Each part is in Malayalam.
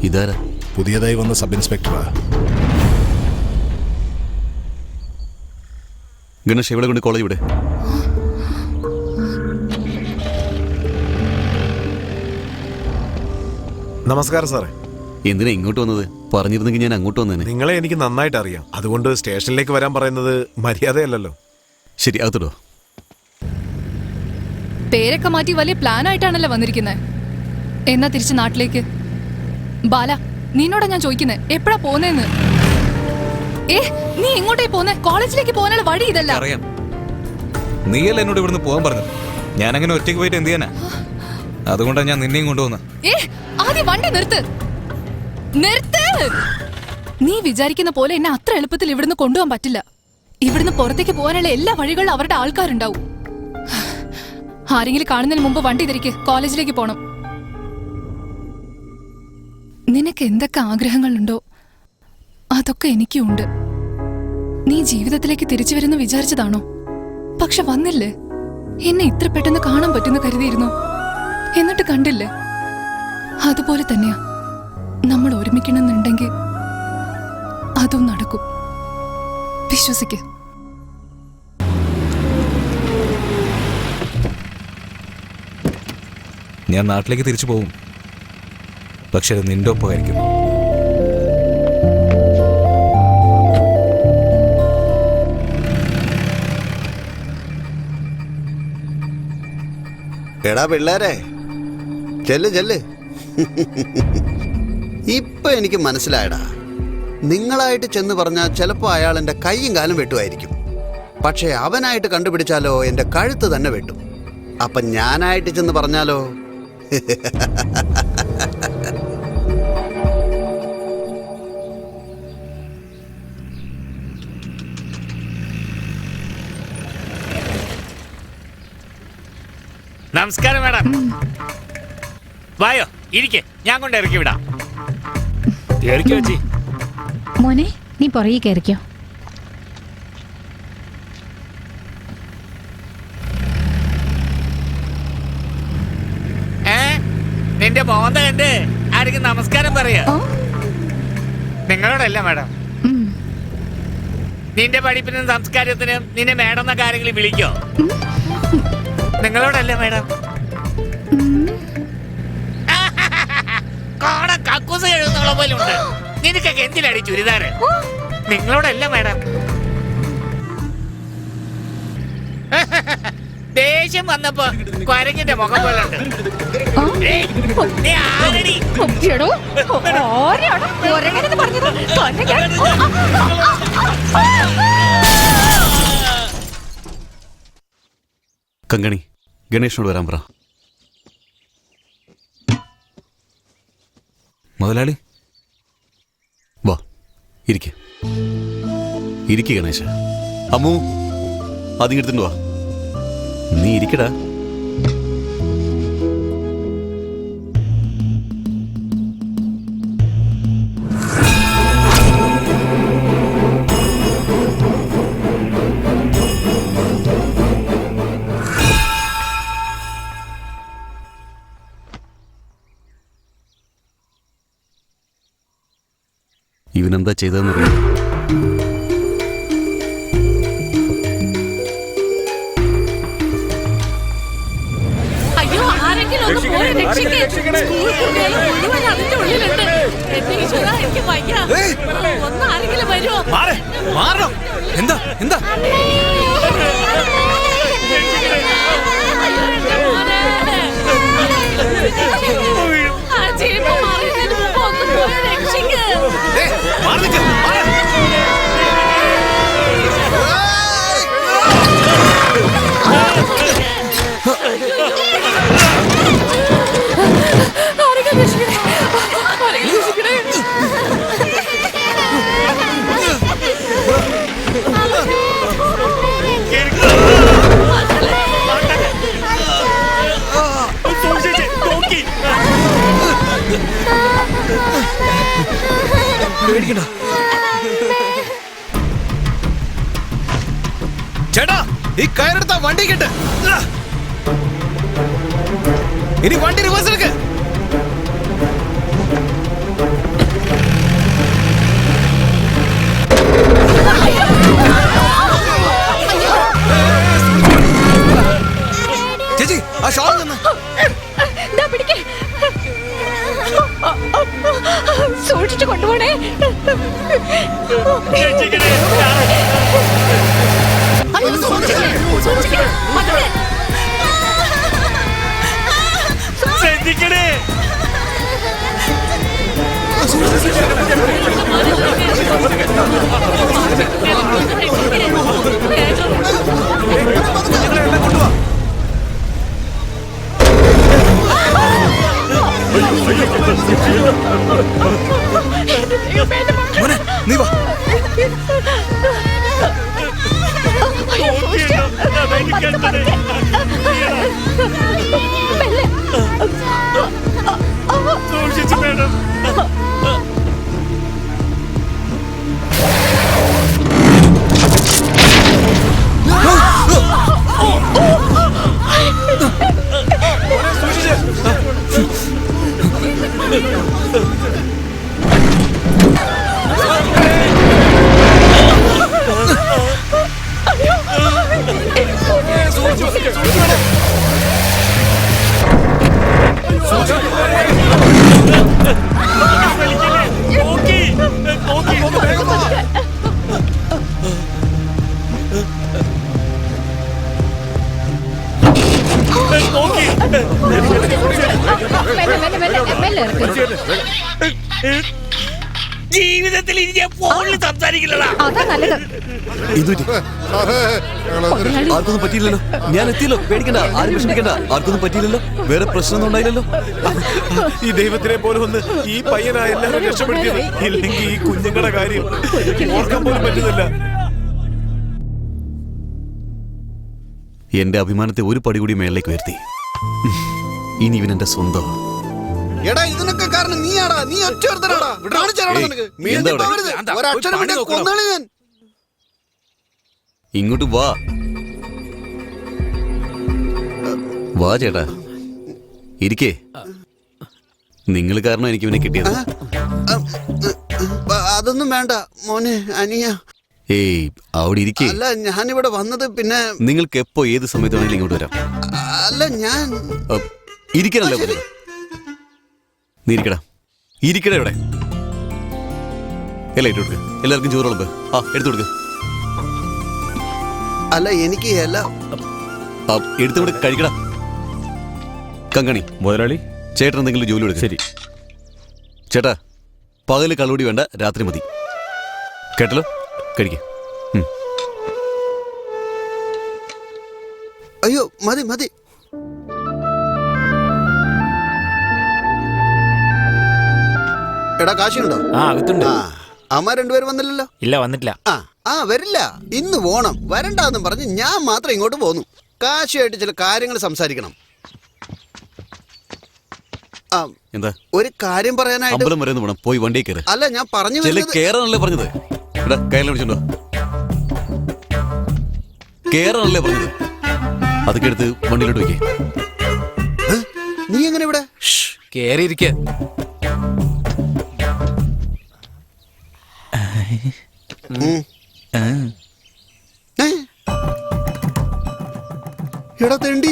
ഇതാരാ? പുതിയതായി വന്ന സബ് ഇൻസ്പെക്ടറാ. ഗണേഷ് ഇവളെ കൊണ്ട് കോളേജ് വിടെ. നമസ്കാരം സാറേ. എന്തിനാ ഇങ്ങോട്ട് വന്നത്? പറഞ്ഞിരുന്നെങ്കിൽ ഞാൻ അങ്ങോട്ട് വന്നേനെ. നിങ്ങളെ എനിക്ക് നന്നായിട്ട് അറിയാം, അതുകൊണ്ട് സ്റ്റേഷനിലേക്ക് വരാൻ പറയുന്നത് മര്യാദയല്ലല്ലോ. ശരി, അകത്തിടോ. പേരൊക്കെ മാറ്റി വലിയ പ്ലാൻ ആയിട്ടാണല്ലോ വന്നിരിക്കുന്നത്. എന്നാ തിരിച്ച് നാട്ടിലേക്ക്? ബാല, നിന്നോടാ ഞാൻ ചോദിക്കുന്നേ, എപ്പോഴാ പോന്നേന്ന്? നീ എങ്ങോട്ടേ പോന്നെ? കോളേജിലേക്ക് പോകാനുള്ള വഴി ഇതല്ല. അറിയാം, നീയല്ല എന്നോട് ഇവിടുന്ന് പോകാൻ പറഞ്ഞത്. ഞാൻ അങ്ങനെ ഒറ്റയ്ക്ക് പോയിട്ട് എന്ത് ചെയ്യാനാ? അതുകൊണ്ടാണ് ഞാൻ നിന്നെയും കൊണ്ടുവന്നത്. ആദ്യം വണ്ടി നിർത്ത്. നീ വിചാരിക്കുന്ന പോലെ എന്നെ അത്ര എളുപ്പത്തിൽ ഇവിടുന്ന് കൊണ്ടുപോകാൻ പറ്റില്ല. ഇവിടുന്ന് പുറത്തേക്ക് പോകാനുള്ള എല്ലാ വഴികളും അവരുടെ ആൾക്കാരുണ്ടാവും. ആരെങ്കിലും കാണുന്നതിന് മുമ്പ് വണ്ടി തിരിക്ക്, കോളേജിലേക്ക് പോണം. നിനക്ക് എന്തൊക്കെ ആഗ്രഹങ്ങളുണ്ടോ അതൊക്കെ എനിക്കും ഉണ്ട്. നീ ജീവിതത്തിലേക്ക് തിരിച്ചു വരുന്ന വിചാരിച്ചതാണോ? പക്ഷെ വന്നില്ലേ. എന്നെ ഇത്ര പെട്ടെന്ന് കാണാൻ പറ്റുന്ന കരുതിയിരുന്നു, എന്നിട്ട് കണ്ടില്ലേ. അതുപോലെ തന്നെയാ നമ്മൾ ഒരുമിക്കണമെന്നുണ്ടെങ്കിൽ അതും നടക്കും. വിശ്വസിക്ക്. ഞാൻ നാട്ടിലേക്ക് തിരിച്ചു പോകും, പക്ഷെ അത് നിന്റെ ഒപ്പമായിരിക്കും. എടാ പിള്ളേരെ, ചെല്ല് ചെല്ല്. ഇപ്പൊ എനിക്ക് മനസ്സിലായടാ. നിങ്ങളായിട്ട് ചെന്ന് പറഞ്ഞാൽ ചിലപ്പോൾ അയാൾ എൻ്റെ കൈയും കാലും വെട്ടുമായിരിക്കും. പക്ഷേ അവനായിട്ട് കണ്ടുപിടിച്ചാലോ എൻ്റെ കഴുത്ത് തന്നെ വെട്ടും. അപ്പം ഞാനായിട്ട് ചെന്ന് പറഞ്ഞാലോ? നമസ്കാരം മാഡം. വായോ, ഇരിക്കെ, ഞാൻ കൊണ്ട് ഇറക്കി വിടാം. ഇറക്കി വെച്ചി. മോനെ, നീ പുറകെ കയറിക്കോ. നിന്റെ മോന്ത കണ്ട് ആരെങ്കിലും നമസ്കാരം പറയാ? നിങ്ങളോടല്ല മാഡം. നിന്റെ പഠിപ്പിനും സംസ്കാരത്തിനും നിന്നെ മേഡം എന്ന കാര്യങ്ങൾ വിളിക്കോ? നിങ്ങളോടല്ല മാഡം. കാണാൻ കക്കൂസ് എഴുതുന്നുള്ള പോലെ ഉണ്ട്. നിനക്കൊക്കെ എന്തിനാടി ചുരിദാറ്? നിങ്ങളോടല്ല മാഡം. ദേഷ്യം വന്നപ്പോ കുരങ്ങിന്റെ മുഖം പോലെ ഉണ്ട്. കങ്കണി, ഗണേഷിനോട് വരാൻ പറ. മുതലാളി, വാ, ഇരിക്കെ. ഇരിക്കെ ഗണേശ. അമ്മു, ആദ്യം എടുത്തിട്ട് വാ. നീ ഇരിക്കടാ. ഇവനെന്താ ചെയ്തതെന്ന് അറിയാം. എന്താ എന്താ ചേട്ടാ, ഈ കയറെടുത്ത വണ്ടി കിട്ട്. ഇനി വണ്ടി റിവേഴ്സ് എടുക്ക്. രക്ഷിക്കണേ. ശ്രദ്ധിക്കണേ. മോനെ നീ വാ. സൂക്ഷിച്ചു മേഡം. മെല്ലെ ഇറക്ക്. ജീവിതത്തിൽ ഇനി ഞാൻ ഫോണിൽ സംസാരിക്കില്ലടാ. അതാ നല്ലത്. ആർക്കൊന്നും പറ്റിയില്ലല്ലോ. ഞാൻ എത്തിയല്ലോ, പേടിക്കണ്ട, ആരും വിഷമിക്കണ്ട. ആർക്കൊന്നും പറ്റിയില്ലല്ലോ, വേറെ പ്രശ്നമൊന്നും ഉണ്ടായില്ലല്ലോ. ഈ ദൈവത്തിനെ പോലെ ഒന്ന് ഈ പയ്യനാ എല്ലാവരും രക്ഷപ്പെടുത്തിയത്. ഇല്ലെങ്കിൽ ഈ കുഞ്ഞുങ്ങളുടെ കാര്യം ഓർക്കാൻ പോലും പറ്റുന്നില്ല. എന്റെ അഭിമാനത്തെ ഒരു പടി കൂടി മേളിലേക്ക് ഉയർത്തി. ഇനി ഇവൻ എന്റെ സ്വന്തം. എടാ ഇതിനൊക്കെ കാരണം നീയാടാ. നീ ഒറ്റൊരുത്തനാടാ. കാണിച്ചാടാ നിനക്ക്. എന്താ ഇവിടെ? പോകരുത്. ഒരക്ഷരം വിട്ട് കൊന്നാളി ഞാൻ. ഇങ്ങോട്ട് വാ. വാ ചേട്ടാ, ഇരിക്കേ. നിങ്ങൾ കാരണം എനിക്ക് ഇവനെ കിട്ടിയത്. അതൊന്നും വേണ്ട മോനെ, അനിയ. ഏയ് അവിടെ ഇരിക്കേ. അല്ല ഞാനിവിടെ വന്നത് പിന്നെ. നിങ്ങൾക്ക് എപ്പോ ഏത് സമയത്ത് വേണമെങ്കിലും ഇങ്ങോട്ട് വരാം. അല്ല ഞാൻ ഇരിക്കണല്ലോ പറഞ്ഞത്. നീ ഇരിക്കടാ, ഇരിക്കടാ ഇവിടെ. എല്ലാം ഇട്ട് കൊടുക്ക. എല്ലാവർക്കും ചോറ് വിളമ്പ്. ആ എടുത്തു കൊടുക്ക. അല്ല എനിക്ക് എല്ലാം എടുത്തുകൊണ്ട് കഴിക്കടാ. കങ്കണി മുതലാളി, ചേട്ടൻ എന്തെങ്കിലും ജോലി എടുക്കും. ശരി ചേട്ടാ, പകല് കളൂടി വേണ്ട, രാത്രി മതി. കേട്ടല്ലോ, കഴിക്ക. അയ്യോ മതി മതി. എടാ കാശുണ്ടോ? ആ അകത്തുണ്ട്. അമ്മ രണ്ടുപേരും വന്നില്ലല്ലോ. ഇല്ല വന്നിട്ടില്ല. ആ വരില്ല. ഇന്ന് പോണം. വരണ്ടെന്നും പറഞ്ഞ് ഞാൻ മാത്രം ഇങ്ങോട്ട് പോന്നു. കാശുമായിട്ട് ചില കാര്യങ്ങൾ സംസാരിക്കണം. എന്താ? ഒരു കാര്യം പറയാനായിട്ട്. അമ്പലം വരെ ഒന്ന് വേണം. പോയി വണ്ടിയെ കയറ്. അല്ല ഞാൻ പറഞ്ഞു ചില കേറാനല്ലേ പറഞ്ഞത്. എടാ കയറിനെ വിളിച്ചോണ്ടോ. കേറാനല്ലേ പറഞ്ഞത്. അതൊക്കെ എടുത്ത് വണ്ടിയിലോട്ട് വയ്ക്കേ. നീ എങ്ങനെ ഇവിടെ? കേറിയിരിക്ക. എടാ തെണ്ടി,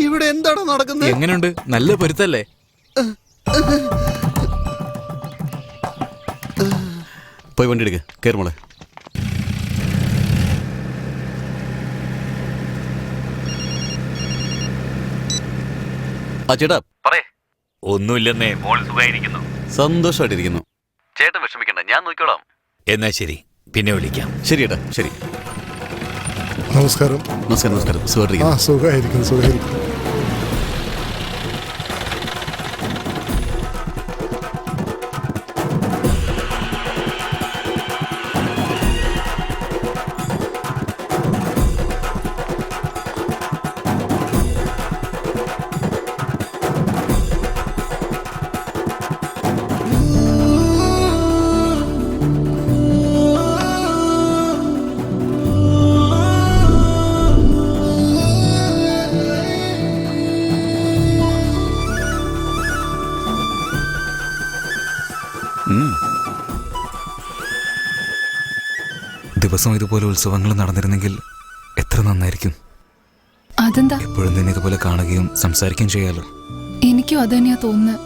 ഇവിടെ എന്താടാ നടക്കുന്നത്? എങ്ങനെയുണ്ട്? നല്ല പൊരുത്തല്ലേ? പോയി വണ്ടി എടുക്ക. കയറി മോളെ. ആ ചേട്ടാ പറയേ. ഒന്നുമില്ലെന്നേ, മോൾ സുഖമായിരിക്കുന്നു. സന്തോഷമായിട്ടിരിക്കുന്നു. ചേട്ടൻ വിഷമിക്കണ്ട, ഞാൻ നോക്കിക്കോളാം. എന്നാ ശരി, പിന്നെ വിളിക്കാം. ശരി ചേട്ടാ, ശരി. നമസ്കാരം. നമസ്കാരം. നമസ്കാരം. സുഖമായിട്ടിരിക്കുന്നു. സുഖമായിരിക്കുന്നു, സുഖമായിരിക്കുന്നു. ദിവസം ഇതുപോലെ ഉത്സവങ്ങൾ നടന്നിരുന്നെങ്കിൽ എത്ര നന്നായിരിക്കും. അതെന്താ? എപ്പോഴും തന്നെ ഇതുപോലെ കാണുകയും സംസാരിക്കുകയും ചെയ്യാലോ. എനിക്കും അത് തന്നെയാ തോന്നുന്നത്.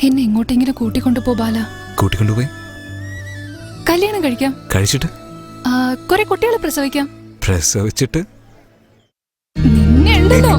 എന്നെ എങ്ങോട്ടെങ്കിലും കൂട്ടിക്കൊണ്ടു പോ ബാല. കൂട്ടിക്കൊണ്ടുപോയി കല്യാണം കഴിക്കാം. കഴിച്ചിട്ട്? കുറെ കുട്ടികളെ പ്രസവിക്കാം. പ്രസവിച്ചിട്ട്? നിന്നെ ഉണ്ടല്ലോ.